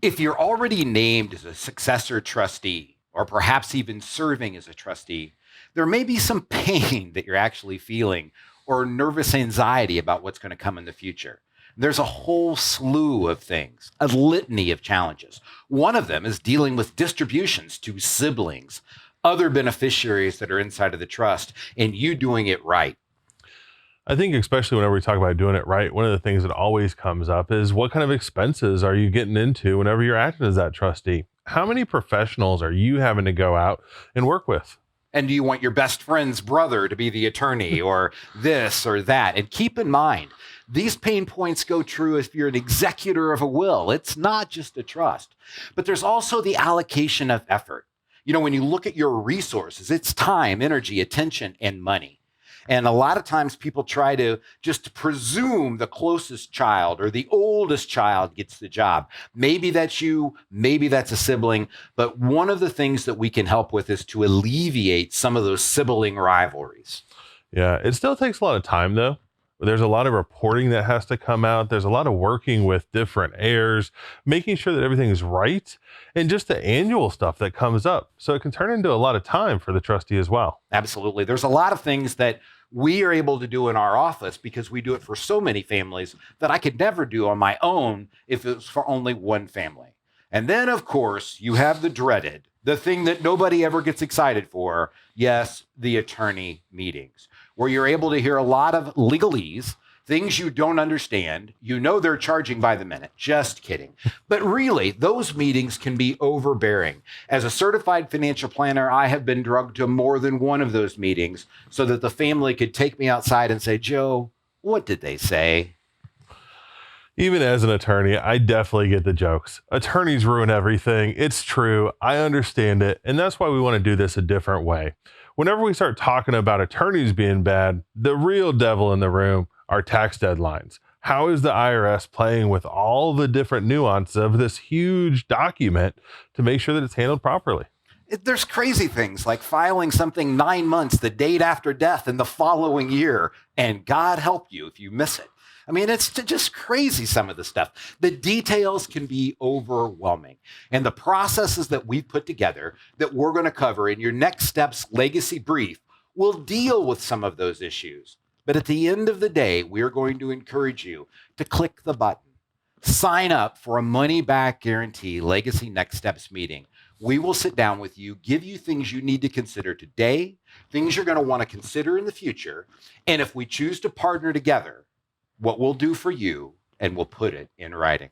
If you're already named as a successor trustee, or perhaps even serving as a trustee, there may be some pain that you're actually feeling or nervous anxiety about what's going to come in the future. There's a whole slew of things, a litany of challenges. One of them is dealing with distributions to siblings, other beneficiaries that are inside of the trust, and you doing it right. I think especially whenever we talk about doing it right, one of the things that always comes up is what kind of expenses are you getting into whenever you're acting as that trustee? How many professionals are you having to go out and work with? And do you want your best friend's brother to be the attorney or this or that? And keep in mind, these pain points go true if you're an executor of a will. It's not just a trust, but there's also the allocation of effort. When you look at your resources, it's time, energy, attention, and money. And a lot of times people try to just presume the closest child or the oldest child gets the job. Maybe that's you, maybe that's a sibling. But one of the things that we can help with is to alleviate some of those sibling rivalries. Yeah, it still takes a lot of time though. There's a lot of reporting that has to come out. There's a lot of working with different heirs, making sure that everything is right, and just the annual stuff that comes up. So it can turn into a lot of time for the trustee as well. Absolutely. There's a lot of things that we are able to do in our office because we do it for so many families that I could never do on my own if it was for only one family. And then, of course, you have the dreaded, the thing that nobody ever gets excited for. Yes, the attorney meetings, where you're able to hear a lot of legalese, things you don't understand. They're charging by the minute. Just kidding. But really, those meetings can be overbearing. As a certified financial planner, I have been drugged to more than one of those meetings so that the family could take me outside and say, Joe, what did they say? Even as an attorney, I definitely get the jokes. Attorneys ruin everything. It's true. I understand it. And that's why we want to do this a different way. Whenever we start talking about attorneys being bad, the real devil in the room are tax deadlines. How is the IRS playing with all the different nuances of this huge document to make sure that it's handled properly? There's crazy things like filing something 9 months, the date after death in the following year, and God help you if you miss it. I mean, it's just crazy, some of the stuff. The details can be overwhelming. And the processes that we've put together that we're going to cover in your Next Steps Legacy Brief will deal with some of those issues. But at the end of the day, we're going to encourage you to click the button, sign up for a money-back guarantee Legacy Next Steps meeting. We will sit down with you, give you things you need to consider today, things you're going to want to consider in the future. And if we choose to partner together, what we'll do for you, and we'll put it in writing.